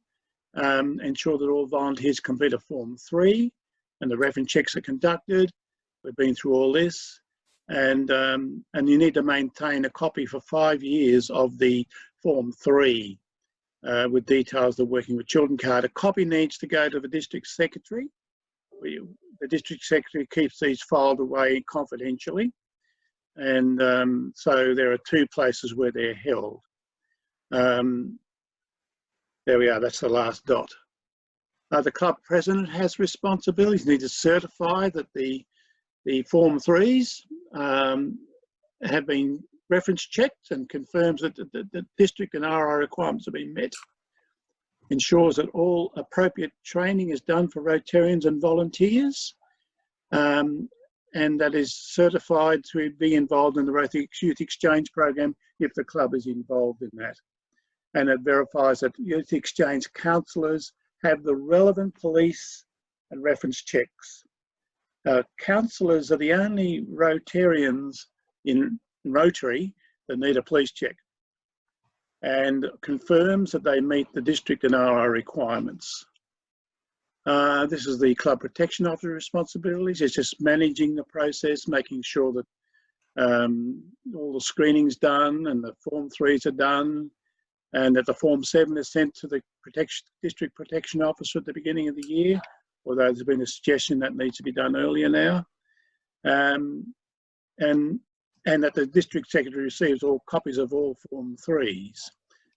Ensure that all volunteers complete a Form 3 and the reference checks are conducted. We've been through all this. And you need to maintain a copy for 5 years of the Form 3 with details of the Working with Children card. A copy needs to go to the district secretary. The district secretary keeps these filed away confidentially. And so there are 2 places where they're held. There we are, that's the last dot. The club president has responsibilities. Need to certify that the Form 3s have been reference checked and confirms that the district and RI requirements have been met. Ensures that all appropriate training is done for Rotarians and volunteers, and that is certified to be involved in the Rotary Youth Exchange program if the club is involved in that. And it verifies that Youth Exchange counsellors have the relevant police and reference checks. Counsellors are the only Rotarians in Rotary that need a police check, and confirms that they meet the district and RI requirements. This is the club protection officer responsibilities. It's just managing the process, making sure that all the screening's done and the Form 3s are done, and that the Form 7 is sent to the district protection officer at the beginning of the year, although there's been a suggestion that needs to be done earlier now. And that the district secretary receives all copies of all Form 3s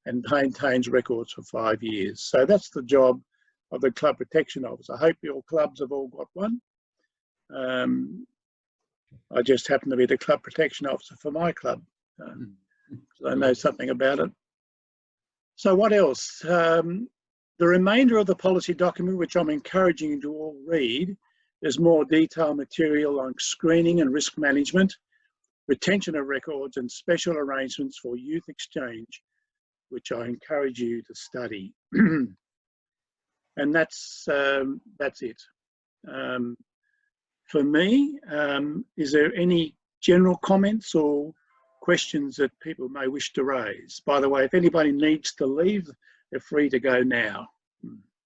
and maintains records for 5 years. So that's the job of the club protection officer. I hope your clubs have all got one. I just happen to be the club protection officer for my club, so I know something about it. So what else? The remainder of the policy document, which I'm encouraging you to all read, there's more detailed material on screening and risk management. retention of records and special arrangements for youth exchange, which I encourage you to study. And that's it. For me, is there any general comments or questions that people may wish to raise? By the way, if anybody needs to leave, they're free to go now.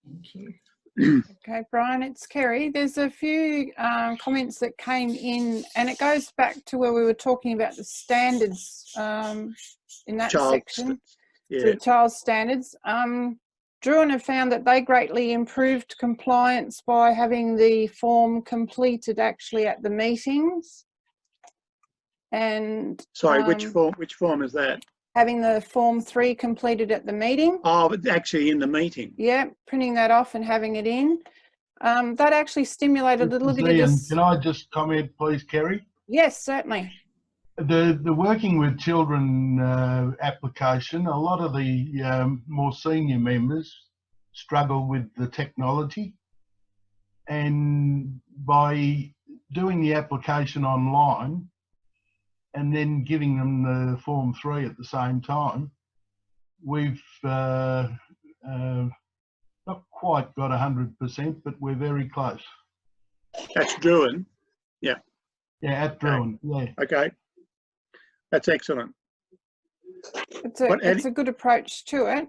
Thank you. Okay, Brian, it's Kerry. There's a few comments that came in, and it goes back to where we were talking about the standards in that section, the child standards. Drew and have found that they greatly improved compliance by having the form completed actually at the meetings. And sorry, which form is that? Having the Form 3 completed at the meeting. Oh, but actually in the meeting. Yeah, printing that off and having it in. That actually stimulated a little bit of... Can I just comment, please, Kerry? Yes, certainly. The working with children application, a lot of the more senior members struggle with the technology. And by doing the application online, and then giving them the Form 3 at the same time, we've not quite got 100%, but we're very close. That's Druin, yeah. Yeah, at Druin, yeah. Okay, that's excellent. It's a good approach to it.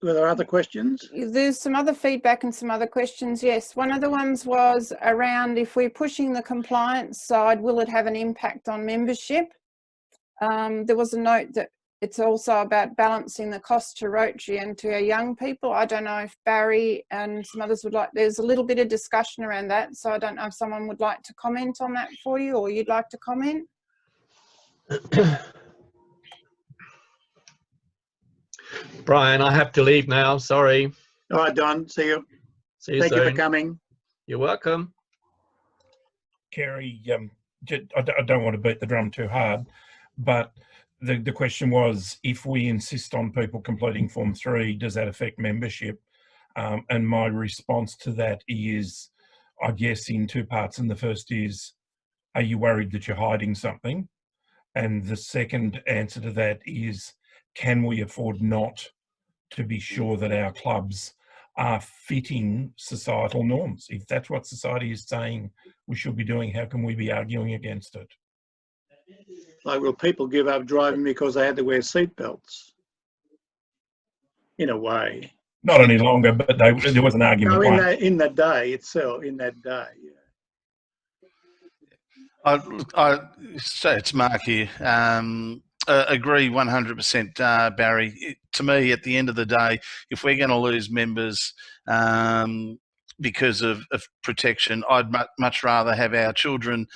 Were there other questions? There's some other feedback and some other questions, yes. One of the ones was around if we're pushing the compliance side, will it have an impact on membership? There was a note that it's also about balancing the cost to Rotary and to our young people. I don't know if Barry and some others would like, there's a little bit of discussion around that, so I don't know if someone would like to comment on that for you, or you'd like to comment? Brian, I have to leave now. Sorry. All right, Don. See you. See you Thank soon. you for coming. You're welcome. Kerry, I don't want to beat the drum too hard, but the question was, if we insist on people completing Form 3, does that affect membership? And my response to that is, I guess, in two parts. And the first is, are you worried that you're hiding something? And the second answer to that is, can we afford not to be sure that our clubs are fitting societal norms? If that's what society is saying we should be doing, how can we be arguing against it? Like, will people give up driving because they had to wear seatbelts? In a way. Not any longer, but there was an argument. No, in that day itself, in that day, yeah. So it's Mark here. Agree 100%, Barry. To me, at the end of the day, if we're going to lose members because of protection, I'd much rather have our children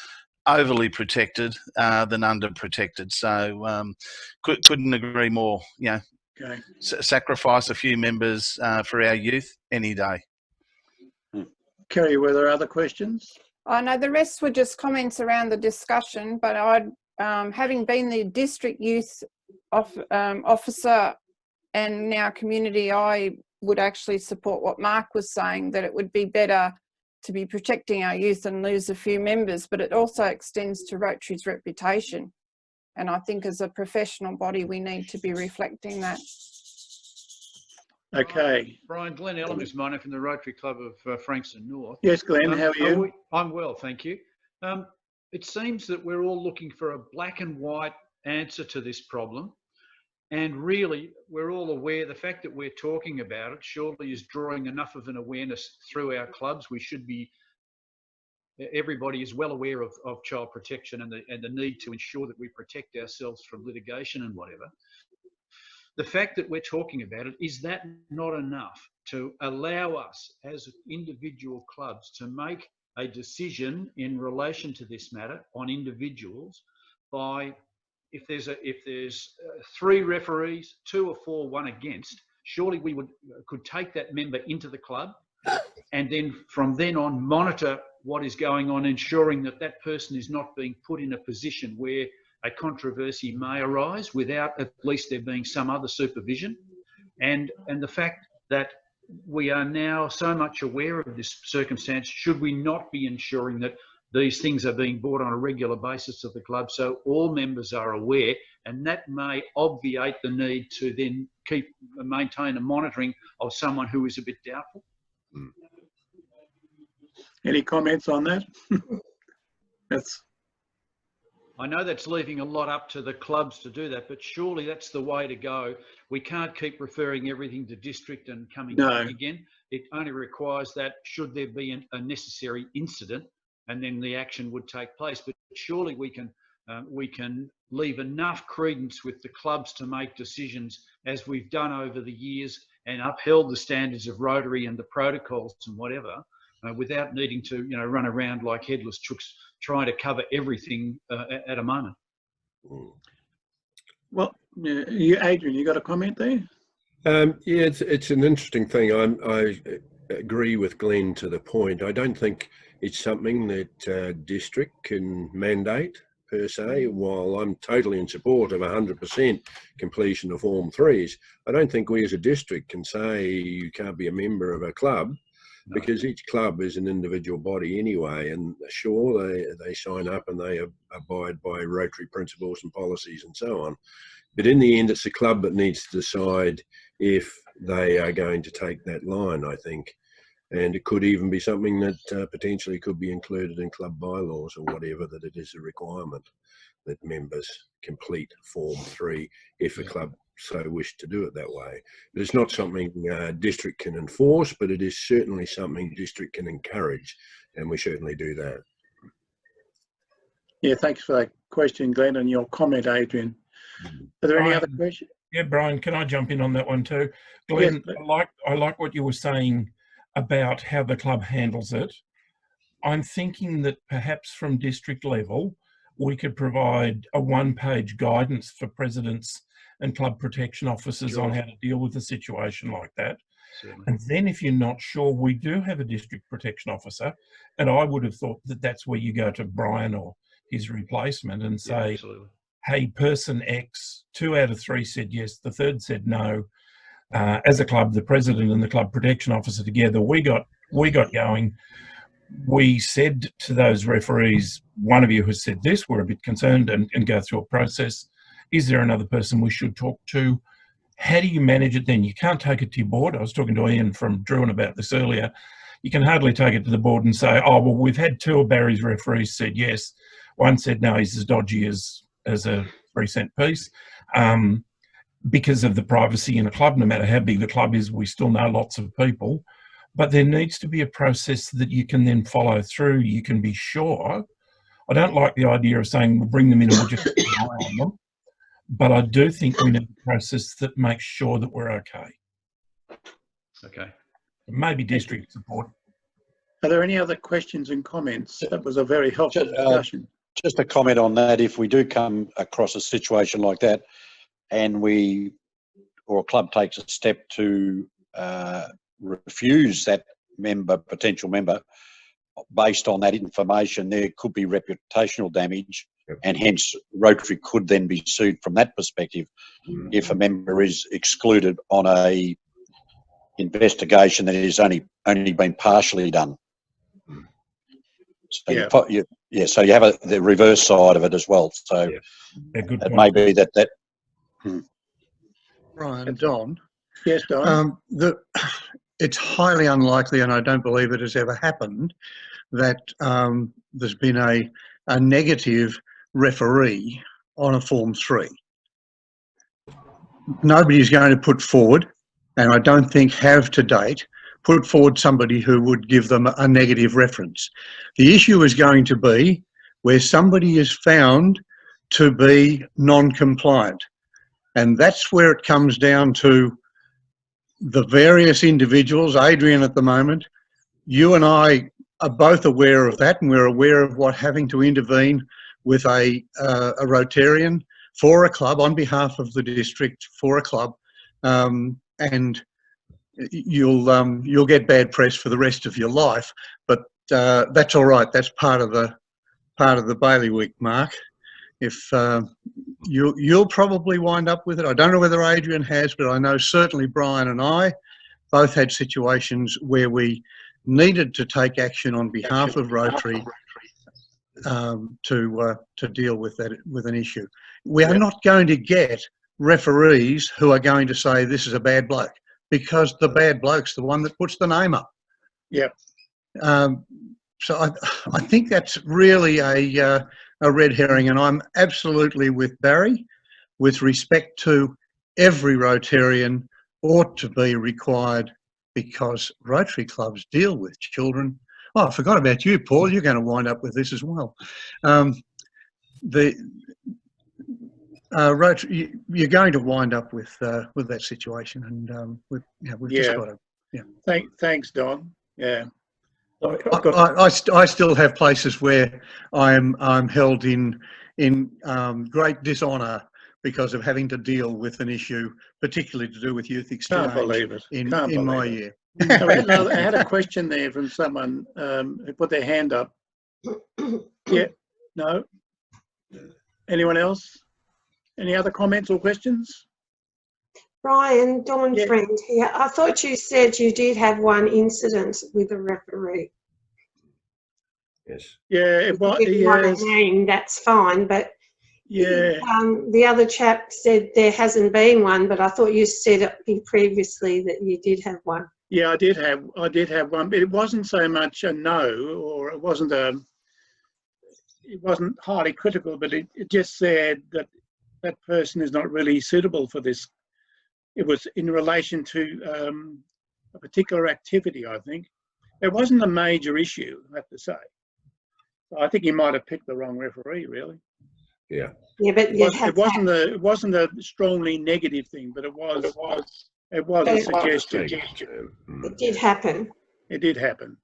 overly protected than underprotected. So couldn't agree more. You know, okay. Sacrifice a few members for our youth any day. Kerry, were there other questions? Oh, no, the rest were just comments around the discussion, but I'd having been the district youth officer and now community, I would actually support what Mark was saying, that it would be better to be protecting our youth and lose a few members, but it also extends to Rotary's reputation. And I think as a professional body, we need to be reflecting that. Okay. Brian, Glenn Ellum is mine from the Rotary Club of Frankston North. Yes, Glenn, how are you? I'm well, thank you. It seems that we're all looking for a black and white answer to this problem. And really, we're all aware the fact that we're talking about it surely is drawing enough of an awareness through our clubs. We should be, everybody is well aware of child protection and the need to ensure that we protect ourselves from litigation and whatever. The fact that we're talking about it, is that not enough to allow us as individual clubs to make a decision in relation to this matter on individuals by, if there's 3 referees, 2 or 4, 1 against, surely we could take that member into the club and then from then on monitor what is going on, ensuring that that person is not being put in a position where a controversy may arise without at least there being some other supervision. And the fact that we are now so much aware of this circumstance, should we not be ensuring that these things are being brought on a regular basis to the club, so all members are aware, and that may obviate the need to then maintain a monitoring of someone who is a bit doubtful. Any comments on that? I know that's leaving a lot up to the clubs to do that, but surely that's the way to go. We can't keep referring everything to district and coming back again. It only requires that should there be a necessary incident, and then the action would take place. But surely we can leave enough credence with the clubs to make decisions, as we've done over the years, and upheld the standards of Rotary and the protocols and whatever, without needing to, run around like headless chooks trying to cover everything at a moment. Well, Adrian, you got a comment there? Yeah, it's an interesting thing. I agree with Glenn to the point. I don't think it's something that district can mandate per se. While I'm totally in support of 100% completion of Form 3s, I don't think we as a district can say you can't be a member of a club, because each club is an individual body anyway, and sure, they sign up and they abide by Rotary principles and policies and so on. But in the end, it's the club that needs to decide if they are going to take that line, I think. And it could even be something that potentially could be included in club bylaws or whatever, that it is a requirement that members complete Form 3 if a club so wish to do it that way. But it's not something district can enforce, but it is certainly something district can encourage, and we certainly do that. Yeah, thanks for that question, Glenn, and your comment, Adrian. Are there any other questions? Yeah, Brian, can I jump in on that one too? Glenn, Yes, I like what you were saying about how the club handles it. I'm thinking that perhaps from district level, we could provide a one-page guidance for presidents and club protection officers on how to deal with a situation like that. Certainly. And then if you're not sure, we do have a district protection officer, and I would have thought that that's where you go to Brian or his replacement and say, hey, person X, 2 out of 3 said yes, the third said no. As a club, the president and the club protection officer together, we got going. We said to those referees, one of you has said this, we're a bit concerned, and go through a process. Is there another person we should talk to? How do you manage it then? You can't take it to your board. I was talking to Ian from Druin about this earlier. You can hardly take it to the board and say, oh, well, we've had 2 of Barry's referees said yes. One said no, he's as dodgy as a 3-cent piece. Because of the privacy in a club, no matter how big the club is, we still know lots of people. But there needs to be a process that you can then follow through. You can be sure. I don't like the idea of saying we'll bring them in and we'll just rely on them. But I do think we need a process that makes sure that we're okay. Okay. Maybe district support. Are there any other questions and comments? That was a very helpful discussion. Just a comment on that. If we do come across a situation like that, and or a club takes a step to refuse that potential member, based on that information, there could be reputational damage, and hence Rotary could then be sued from that perspective if a member is excluded on a investigation that is only been partially done. So so you have the reverse side of it as well. So it may be that. Brian. And Don. Yes, Don. It's highly unlikely, and I don't believe it has ever happened, that there's been a negative referee on a Form 3. Nobody's going to put forward, and I don't think have to date, put forward somebody who would give them a negative reference. The issue is going to be where somebody is found to be non-compliant. And that's where it comes down to the various individuals. Adrian, at the moment, you and I are both aware of that, and we're aware of what having to intervene with a Rotarian for a club on behalf of the district for a club, and you'll get bad press for the rest of your life. But that's all right. That's part of the bailiwick, Mark. If you'll probably wind up with it. I don't know whether Adrian has, but I know certainly Brian and I both had situations where we needed to take action on behalf of Rotary, to deal with that, with an issue. We are not going to get referees who are going to say this is a bad bloke, because the bad bloke's the one that puts the name up. Yep. So I think that's really a red herring, and I'm absolutely with Barry with respect to every Rotarian ought to be required, because Rotary clubs deal with children. Oh, I forgot about you, Paul. You're going to wind up with this as well. Rotary, you're going to wind up with that situation, and we've just got to. Yeah. Thanks, Don. Yeah. I still have places where I'm held in great dishonour because of having to deal with an issue, particularly to do with youth exchange. Can't believe it. In my year. So I had a question there from someone who put their hand up. Yeah. No. Anyone else? Any other comments or questions? Brian, Dawn friend here. I thought you said you did have one incident with a referee. Yes. Yeah, it was. If you want a name, that's fine. But yeah, the other chap said there hasn't been one, but I thought you said previously that you did have one. Yeah, I did have one, but it wasn't so much a no, or it wasn't highly critical, but it just said that that person is not really suitable for this. It was in relation to a particular activity, I think. It wasn't a major issue, I have to say. I think he might have picked the wrong referee, really. Yeah. Yeah, but it wasn't a strongly negative thing, but it was a suggestion. It did happen. It did happen,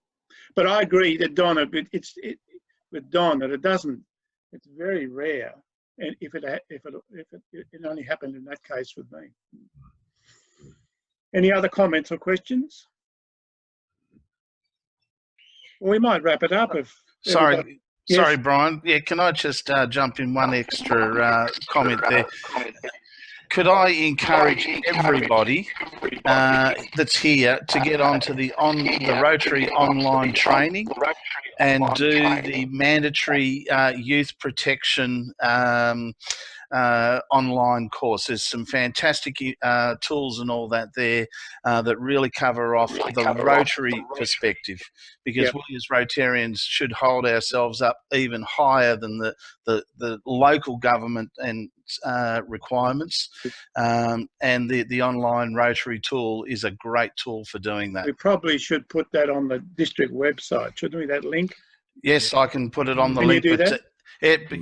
but I agree that Don, with Don, that it doesn't. It's very rare, and if it only happened in that case with me. Any other comments or questions? Well, we might wrap it up if. Sorry, Yes. sorry, Brian. Yeah, can I just jump in one extra comment there? Could I encourage everybody that's here to get onto the Rotary online training and do the mandatory youth protection online course? There's some fantastic tools and all that there that really cover off the Rotary perspective, because we as Rotarians should hold ourselves up even higher than the local government and requirements, and the online Rotary tool is a great tool for doing that. We probably should put that on the district website, shouldn't we, that link? Yes, I can put it on the Can link. you do that?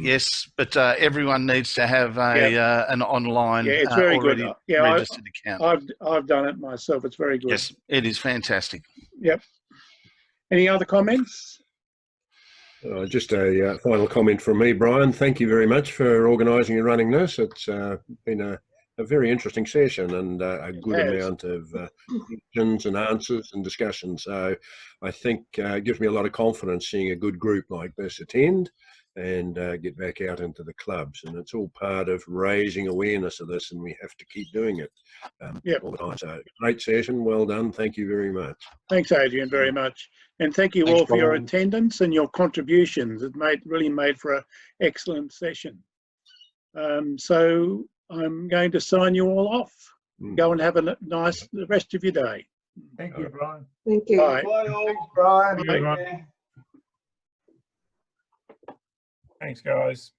Yes, but everyone needs to have an online it's very already good. Yeah, registered account. I've done it myself. It's very good. Yes, it is fantastic. Yep. Any other comments? Just a final comment from me, Brian. Thank you very much for organising and running this. It's been a very interesting session and a good amount of questions and answers and discussion. So I think it gives me a lot of confidence seeing a good group like this attend and get back out into the clubs. And it's all part of raising awareness of this, and we have to keep doing it all the time. So great session. Well done. Thank you very much. Thanks, Adrian, very much. And thank you all for your attendance and your contributions. It really made for an excellent session. So I'm going to sign you all off. Go and have a nice rest of your day. Thank you, Brian. Thank you. Bye. Bye all, Brian. Bye. Thanks, guys.